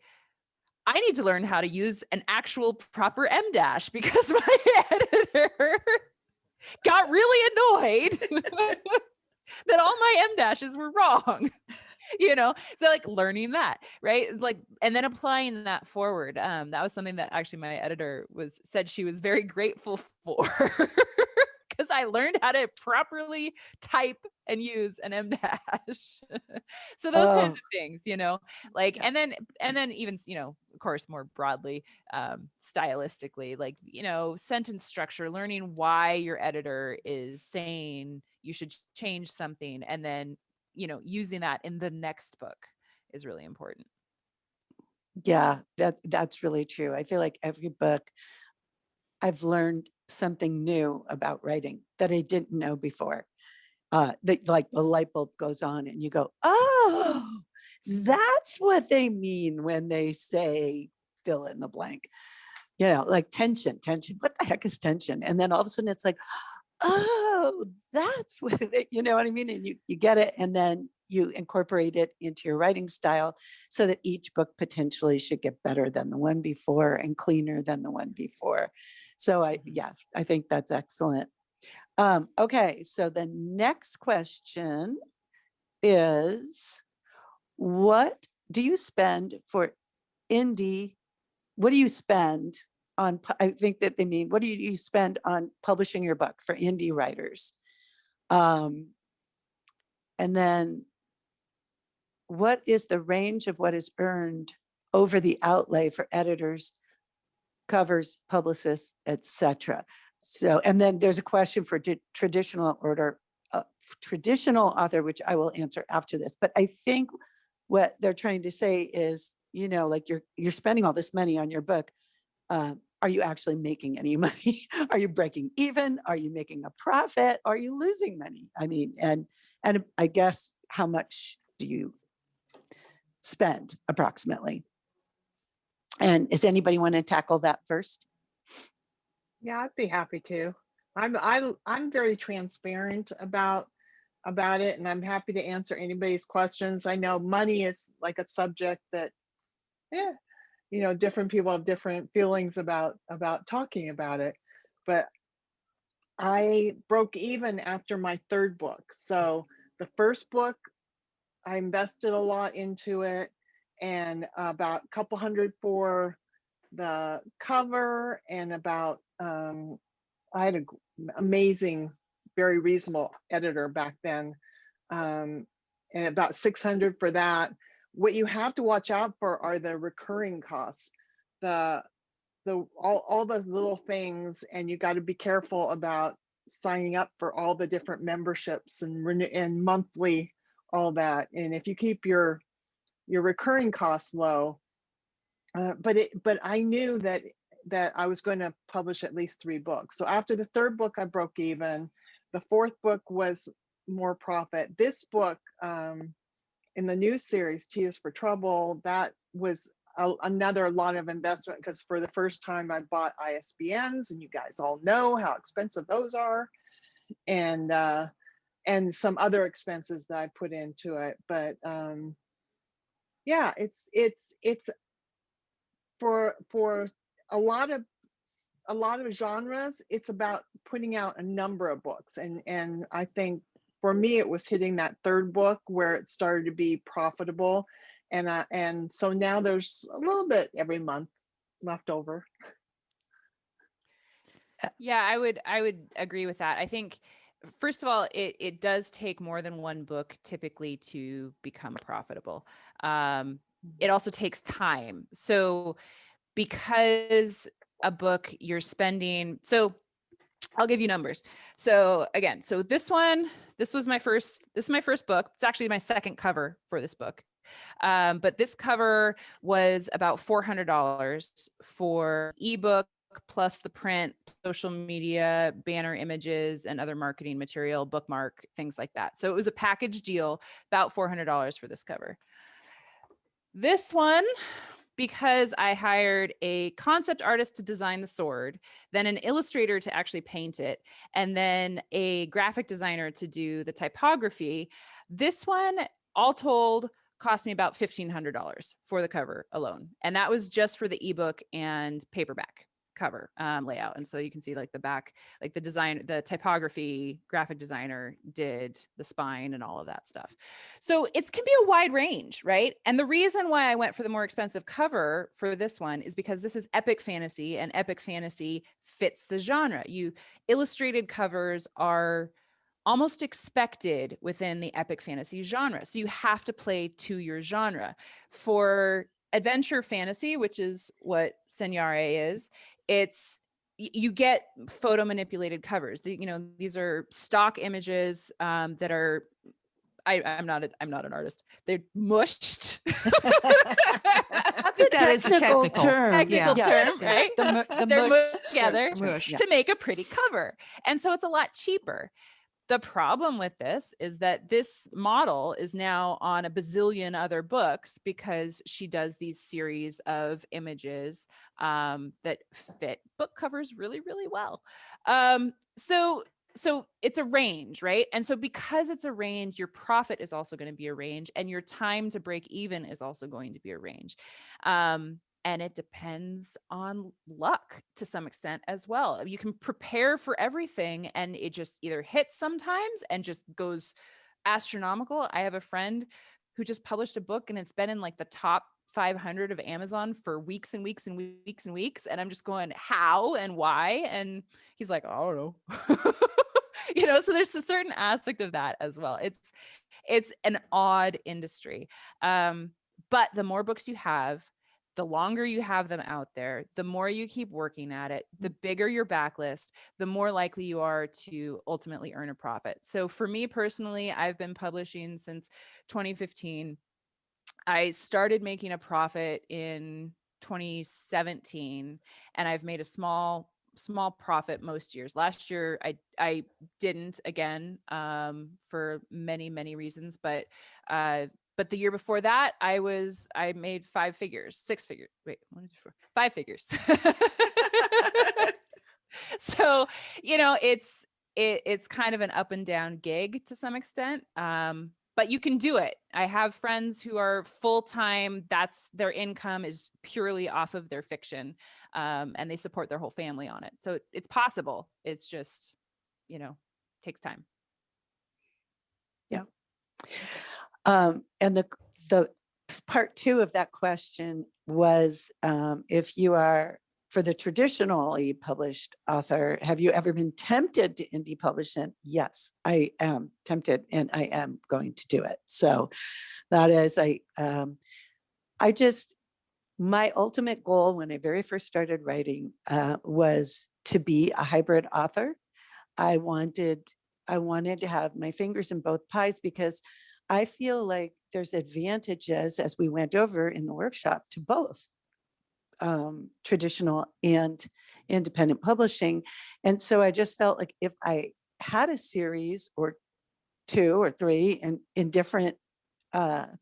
Speaker 5: I need to learn how to use an actual proper M dash because my editor got really annoyed that all my M dashes were wrong. So like learning that, right? Like, and then applying that forward. That was something that actually my editor said she was very grateful for because I learned how to properly type and use an M dash. So those kinds
Speaker 4: Oh,
Speaker 5: of things, like,
Speaker 4: Yeah.
Speaker 5: and then even, of course, more broadly, stylistically, like, sentence structure, learning why your editor is saying you should change something, and then, using that in the next book is really important.
Speaker 4: yeah, that's really true. I feel like every book I've learned something new about writing that I didn't know before. That like the light bulb goes on and you go, oh, that's what they mean when they say fill in the blank. Like tension. What the heck is tension? And then all of a sudden it's like, oh, that's what you know what I mean? And you get it, and then you incorporate it into your writing style so that each book potentially should get better than the one before and cleaner than the one before. So I think that's excellent. Okay, so the next question is, what do you spend for indie? What do you spend on? I think that they mean, what do you spend on publishing your book for indie writers? And then what is the range of what is earned over the outlay for editors, covers, publicists, etc.? So, and then there's a question for traditional author, which I will answer after this. But I think what they're trying to say is, like you're spending all this money on your book. Are you actually making any money? Are you breaking even? Are you making a profit? Are you losing money? I mean, and I guess how much do you spend approximately? And does anybody want to tackle that first?
Speaker 6: Yeah, I'd be happy to. I'm very transparent about it, and I'm happy to answer anybody's questions. I know money is like a subject that, different people have different feelings about talking about it. But I broke even after my third book. So the first book, I invested a lot into it, and about a couple hundred for the cover, and about I had an amazing, very reasonable editor back then, and about 600 for that. What you have to watch out for are the recurring costs, all the little things, and you got to be careful about signing up for all the different memberships and monthly, all that. And if you keep your recurring costs low, but I knew that I was going to publish at least 3 books. So after the third book, I broke even. The fourth book was more profit. This book, in the new series, T is for Trouble, that was another lot of investment, because for the first time I bought ISBNs, and you guys all know how expensive those are, and some other expenses that I put into it. But yeah, it's for a lot of genres, it's about putting out a number of books, and I think for me it was hitting that third book where it started to be profitable, and so now there's a little bit every month left over.
Speaker 5: Yeah, I would agree with that. I think, first of all, it does take more than one book typically to become profitable. It also takes time. So because a book you're spending, so I'll give you numbers. So again, this is my first book. It's actually my second cover for this book. But this cover was about $400 for ebook plus the print, social media, banner images, and other marketing material, bookmark, things like that. So it was a package deal, about $400 for this cover. This one, because I hired a concept artist to design the sword, then an illustrator to actually paint it, and then a graphic designer to do the typography, this one, all told, cost me about $1,500 for the cover alone. And that was just for the ebook and paperback. cover layout. And so you can see like the back, like the design, the typography, graphic designer did the spine and all of that stuff. So it can be a wide range, right? And the reason why I went for the more expensive cover for this one is because this is epic fantasy, and epic fantasy fits the genre. Illustrated covers are almost expected within the epic fantasy genre. So you have to play to your genre. For adventure fantasy, which is what Senyare is, you get photo manipulated covers. These are stock images that are, I'm not an artist. They're mushed.
Speaker 4: That's a
Speaker 2: That is a
Speaker 4: technical
Speaker 2: technical
Speaker 4: term.
Speaker 5: Technical
Speaker 4: Yes,
Speaker 5: term, right?
Speaker 4: The
Speaker 5: They're
Speaker 4: mush
Speaker 5: mushed together
Speaker 2: Mush.
Speaker 5: to make a pretty cover. And so it's a lot cheaper. The problem with this is that this model is now on a bazillion other books because she does these series of images that fit book covers really, really well. So it's a range, right? And so because it's a range, your profit is also going to be a range, and your time to break even is also going to be a range. And it depends on luck to some extent as well. You can prepare for everything and it just either hits sometimes and just goes astronomical. I have a friend who just published a book and it's been in like the top 500 of Amazon for weeks and weeks and weeks and weeks. And I'm just going, how and why? And he's like, I don't know. So there's a certain aspect of that as well. It's an odd industry. But the more books you have, the longer you have them out there, the more you keep working at it, the bigger your backlist, the more likely you are to ultimately earn a profit. So for me personally, I've been publishing since 2015. I started making a profit in 2017, and I've made a small profit most years. Last year, I didn't again for many reasons, but the year before that, I made 5 figures, 6 figures. Wait, 1, 2, 4, 5 figures. So, it's kind of an up and down gig to some extent. But you can do it. I have friends who are full-time. That's their income is purely off of their fiction. And they support their whole family on it. So it's possible. It's just, takes time.
Speaker 4: Yeah. And the part 2 of that question was, if you are for the traditionally published author, have you ever been tempted to indie publish it? Yes, I am tempted, and I am going to do it. So that is, my ultimate goal when I very first started writing was to be a hybrid author. I wanted to have my fingers in both pies, because I feel like there's advantages, as we went over in the workshop, to both traditional and independent publishing. And so I just felt like if I had a series or 2 or 3 in different, in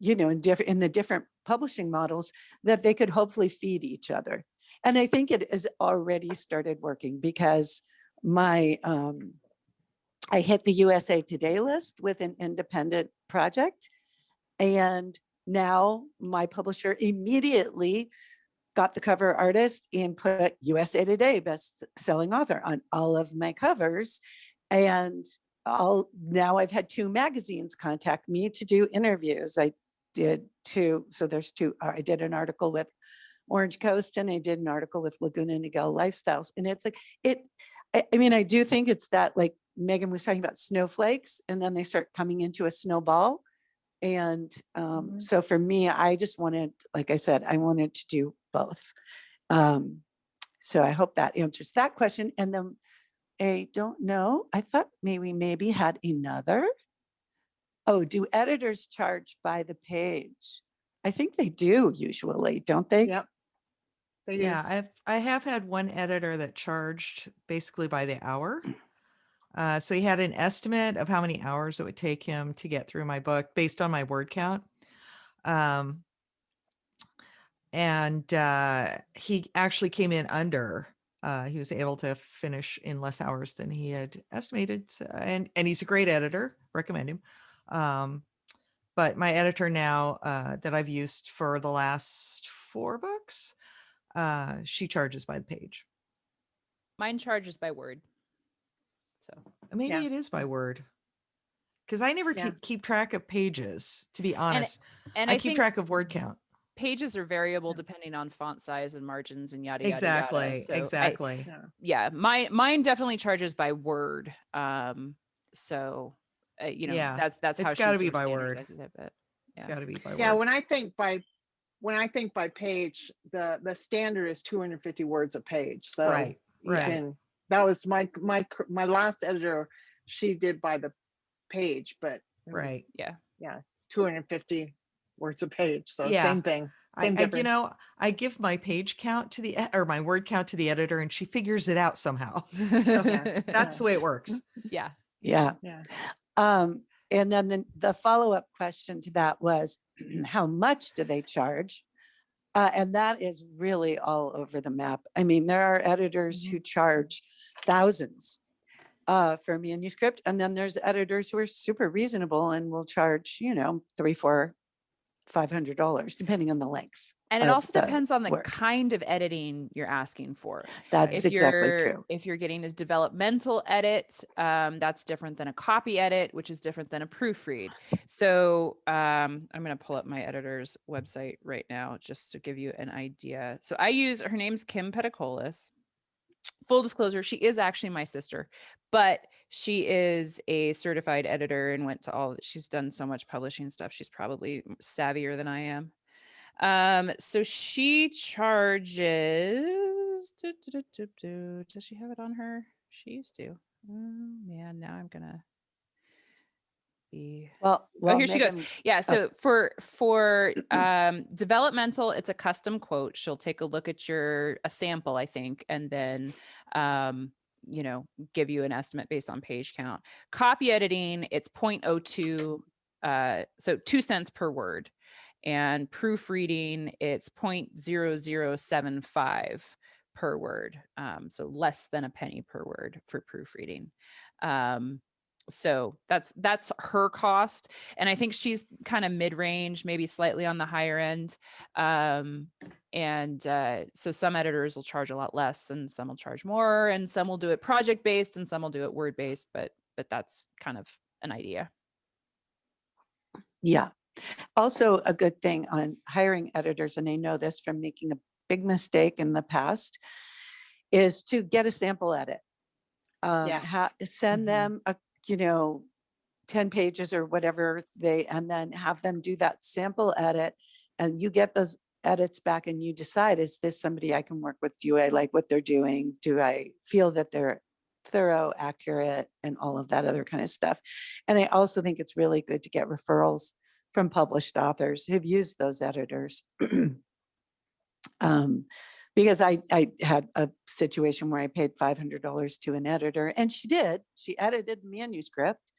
Speaker 4: the different publishing models, that they could hopefully feed each other. And I think it has already started working, because I hit the USA Today list with an independent project, and now my publisher immediately got the cover artist and put USA Today best-selling author on all of my covers. And now I've had 2 magazines contact me to do interviews. I did 2. So there's 2. I did an article with Orange Coast, and I did an article with Laguna Niguel Lifestyles. And it's like, I do think it's that, like Megan was talking about, snowflakes, and then they start coming into a snowball. And so for me, I just wanted, like I said, I wanted to do both. So I hope that answers that question. And then I don't know, I thought maybe had another. Oh, do editors charge by the page? I think they do usually, don't they?
Speaker 6: Yep. They do.
Speaker 2: Yeah, I have had one editor that charged basically by the hour. So he had an estimate of how many hours it would take him to get through my book based on my word count. And he actually came in under. He was able to finish in less hours than he had estimated. So, and he's a great editor, recommend him. But my editor now that I've used for the last 4 books she charges by the page.
Speaker 5: Mine charges by word. So
Speaker 2: Maybe
Speaker 6: Yeah.
Speaker 2: it is by word. Because I never
Speaker 6: Yeah.
Speaker 2: keep track of pages, to be honest.
Speaker 5: and
Speaker 2: I
Speaker 5: I
Speaker 2: keep
Speaker 5: think
Speaker 2: track of word count.
Speaker 5: pages are variable depending on font size and margins and yada yada yada.
Speaker 2: Exactly.
Speaker 5: So
Speaker 2: Exactly.
Speaker 6: Yeah.
Speaker 5: mine definitely charges by word. So
Speaker 2: Yeah.
Speaker 5: that's how
Speaker 2: It's
Speaker 5: she
Speaker 2: gotta be
Speaker 5: sort of
Speaker 2: by word.
Speaker 5: standardizes it. But
Speaker 2: It's
Speaker 5: yeah.
Speaker 2: got to be by
Speaker 6: Yeah,
Speaker 2: word.
Speaker 6: when I think by page, the standard is 250 words a page. So
Speaker 2: Right.
Speaker 6: you
Speaker 2: Right.
Speaker 6: can, that was my last editor, she did by the page, but it was,
Speaker 2: Right.
Speaker 5: Yeah.
Speaker 6: 250 words a page. So
Speaker 2: Yeah.
Speaker 6: same thing, same difference.
Speaker 2: I give my page count to or my word count to the editor, and she figures it out somehow. So
Speaker 6: Yeah.
Speaker 2: that's the way it works.
Speaker 5: Yeah.
Speaker 4: Yeah.
Speaker 6: Yeah.
Speaker 4: And then the follow-up question to that was, how much do they charge? And that is really all over the map. I mean, there are editors who charge thousands for a manuscript, and then there's editors who are super reasonable and will charge, $300, $400, $500, depending on the length.
Speaker 5: And it
Speaker 4: of
Speaker 5: also depends on the
Speaker 4: work.
Speaker 5: kind of editing you're asking for.
Speaker 4: That's exactly true.
Speaker 5: If you're getting a developmental edit, that's different than a copy edit, which is different than a proofread. So I'm going to pull up my editor's website right now just to give you an idea. So her name's Kim Pedicolis. Full disclosure, she is actually my sister, but she is a certified editor and she's done so much publishing stuff. She's probably savvier than I am. So she charges, does she have it on her? She used to. Oh man, now I'm gonna be.
Speaker 4: Well,
Speaker 5: Here she goes.
Speaker 4: Megan,
Speaker 5: Yeah. So for developmental, it's a custom quote. She'll take a look at a sample, I think, and then give you an estimate based on page count. Copy editing, it's 0.02, so 2 cents per word. And proofreading, it's 0.0075 per word. So less than a penny per word for proofreading. So that's her cost. And I think she's kind of mid-range, maybe slightly on the higher end. So some editors will charge a lot less and some will charge more, and some will do it project-based and some will do it word-based, but that's kind of an idea.
Speaker 4: yeah. Also, a good thing on hiring editors, and I know this from making a big mistake in the past, is to get a sample edit.
Speaker 6: Yes.
Speaker 4: Send them 10 pages or whatever and then have them do that sample edit, and you get those edits back and you decide, is this somebody I can work with? Do I like what they're doing? Do I feel that they're thorough, accurate, and all of that other kind of stuff? And I also think it's really good to get referrals from published authors who've used those editors. Because I had a situation where I paid $500 to an editor, and she edited the manuscript.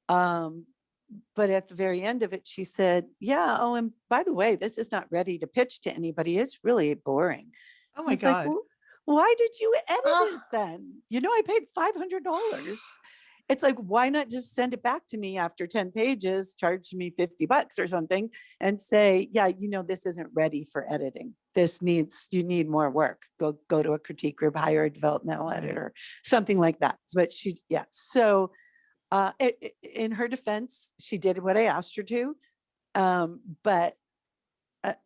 Speaker 4: But at the very end of it, she said, yeah, oh, and by the way, this is not ready to pitch to anybody. It's really boring.
Speaker 2: Oh my
Speaker 4: Like,
Speaker 2: God.
Speaker 4: "Well, why did you edit it then? I paid $500. It's like, why not just send it back to me after 10 pages, charge me $50 or something, and say, yeah, this isn't ready for editing. You need more work. Go to a critique group, hire a developmental editor, something like that. But so in her defense, she did what I asked her to. But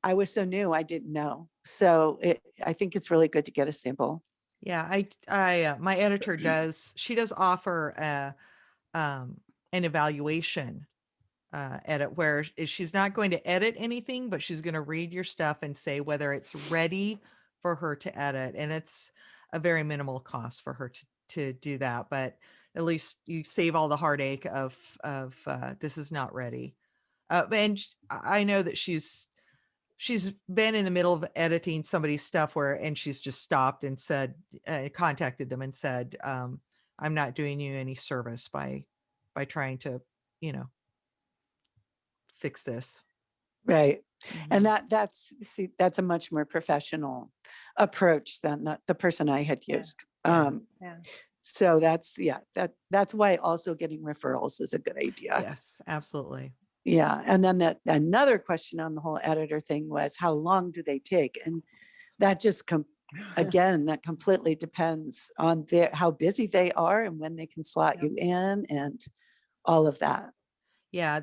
Speaker 4: I was so new, I didn't know. So I think it's really good to get a sample.
Speaker 2: Yeah, my editor does offer an evaluation edit where she's not going to edit anything, but she's going to read your stuff and say whether it's ready for her to edit. And it's a very minimal cost for her to do that, but at least you save all the heartache of this is not ready. And I know that she's been in the middle of editing somebody's stuff and she's just stopped and said, contacted them and said, I'm not doing you any service by trying to, fix this.
Speaker 4: Right. And
Speaker 5: Mhm.
Speaker 4: that's a much more professional approach than the person I had
Speaker 6: Yeah.
Speaker 4: used.
Speaker 2: Yeah.
Speaker 6: Yeah.
Speaker 4: So that's why also getting referrals is a good idea.
Speaker 2: Yes, absolutely.
Speaker 4: Yeah. And then another question on the whole editor thing was, how long do they take? And that just again, that completely depends on how busy they are and when they can slot you in and all of that.
Speaker 2: Yeah,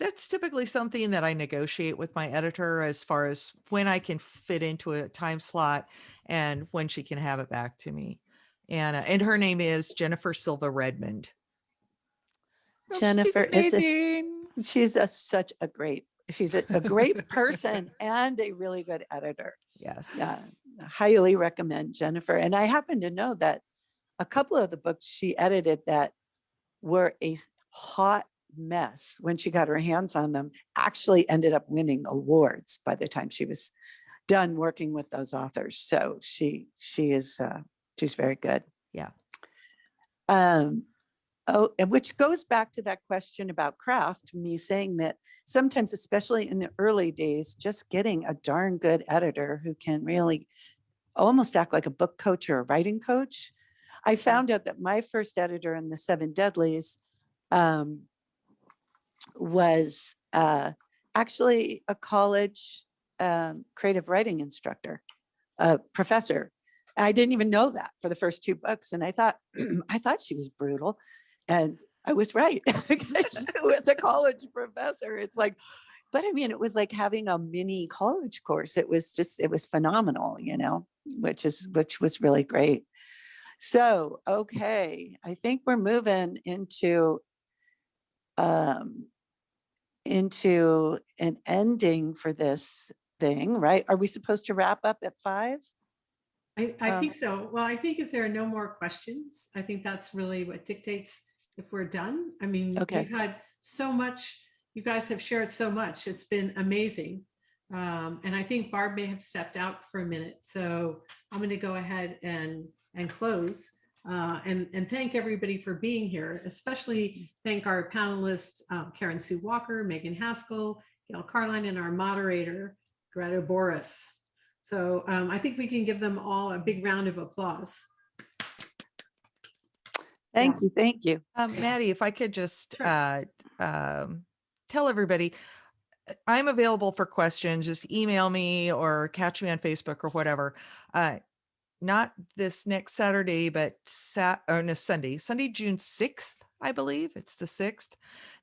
Speaker 2: that's typically something that I negotiate with my editor as far as when I can fit into a time slot and when she can have it back to me. And her name is Jennifer Silva Redmond.
Speaker 5: Oh,
Speaker 4: Jennifer
Speaker 5: she's
Speaker 4: is
Speaker 5: amazing.
Speaker 4: she's she's a great person and a really good editor.
Speaker 2: Yes.
Speaker 4: Yeah, I highly recommend Jennifer. And I happen to know that a couple of the books she edited that were a hot mess when she got her hands on them actually ended up winning awards by the time she was done working with those authors. So she's very good.
Speaker 2: Yeah.
Speaker 4: Oh, and which goes back to that question about craft, me saying that sometimes, especially in the early days, just getting a darn good editor who can really almost act like a book coach or a writing coach. I found out that my first editor in the Seven Deadlies was actually a college creative writing instructor, a professor. I didn't even know that for the first 2 books. And I thought she was brutal. And I was right. She was a college professor. It's like, but I mean, it was like having a mini college course. It was phenomenal, which was really great. So, okay. I think we're moving into an ending for this thing, right? Are we supposed to wrap up at 5?
Speaker 3: I think so. Well, I think if there are no more questions, I think that's really what dictates if we're done. I mean,
Speaker 4: Okay.
Speaker 3: we've had so much, you guys have shared so much. It's been amazing. And I think Barb may have stepped out for a minute. So I'm going to go ahead and close and thank everybody for being here, especially thank our panelists, Karen Sue Walker, Megan Haskell, Gail Carline, and our moderator, Greta Boris. So I think we can give them all a big round of applause.
Speaker 4: Thank you.
Speaker 2: Maddie, if I could just tell everybody, I'm available for questions. Just email me or catch me on Facebook or whatever. Not this next Saturday, but Sunday, June 6th, I believe. It's the 6th.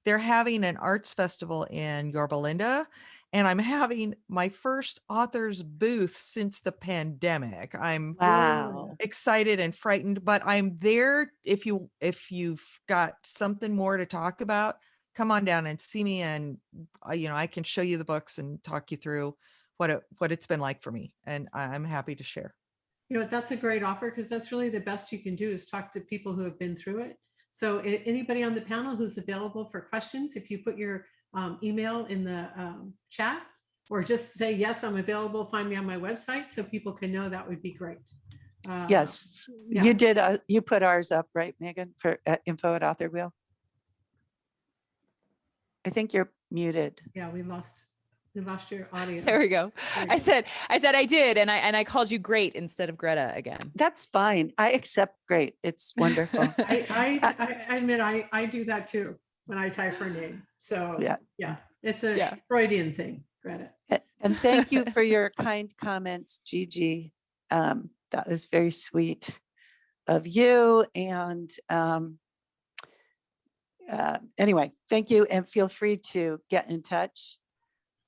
Speaker 2: They're having an arts festival in Yorba Linda. And I'm having my first author's booth since the pandemic. I'm excited and frightened, but I'm there. If you've got something more to talk about, come on down and see me, and I can show you the books and talk you through what it's been like for me. And I'm happy to share.
Speaker 3: That's a great offer, because that's really the best you can do is talk to people who have been through it. So anybody on the panel who's available for questions, if you put your email in the chat, or just say, yes, I'm available, find me on my website so people can know, that would be great.
Speaker 4: Yes, you did. You put ours up, right, Megan, for info@Author Wheel? I think you're muted.
Speaker 3: Yeah, we lost your audio.
Speaker 5: There we go. I said I did, and I called you great instead of Greta again.
Speaker 4: That's fine. I accept great. It's wonderful.
Speaker 3: I admit I do that too when I type her name. So yeah, it's a Freudian thing, Greta.
Speaker 4: And thank you for your kind comments, Gigi. That was very sweet of you. And anyway, thank you, and feel free to get in touch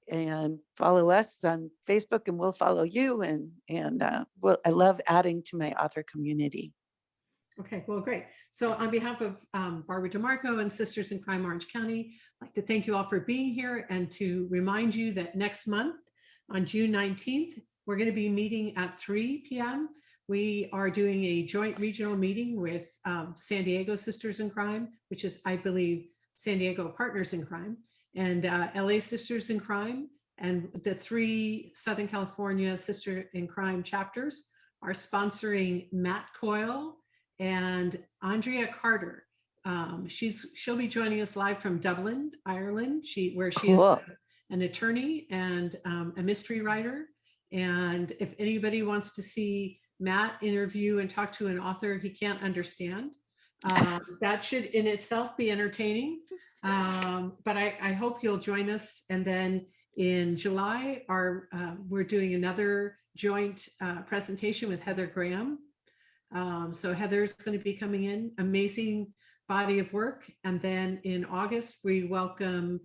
Speaker 4: and follow us on Facebook, and we'll follow you. And I love adding to my author community.
Speaker 3: Okay, well, great. So on behalf of Barbara DeMarco and Sisters in Crime Orange County, I'd like to thank you all for being here, and to remind you that next month on June 19th, we're going to be meeting at 3 p.m. We are doing a joint regional meeting with San Diego Sisters in Crime, which is, I believe, San Diego Partners in Crime, and LA Sisters in Crime, and the 3 Southern California Sister in Crime chapters are sponsoring Matt Coyle and Andrea Carter. She'll be joining us live from Dublin, Ireland, where she is an attorney and a mystery writer. And if anybody wants to see Matt interview and talk to an author he can't understand, that should in itself be entertaining. But I hope you'll join us. And then In July, we're doing another joint presentation with Heather Graham. So Heather's going to be coming in, amazing body of work. And then in August, we welcome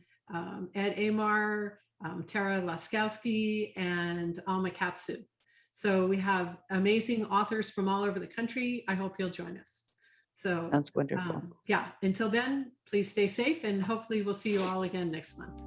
Speaker 3: Ed Amar, Tara Laskowski, and Alma Katsu. So we have amazing authors from all over the country. I hope you'll join us. So
Speaker 4: Sounds wonderful.
Speaker 3: yeah, until then, please stay safe and hopefully we'll see you all again next month.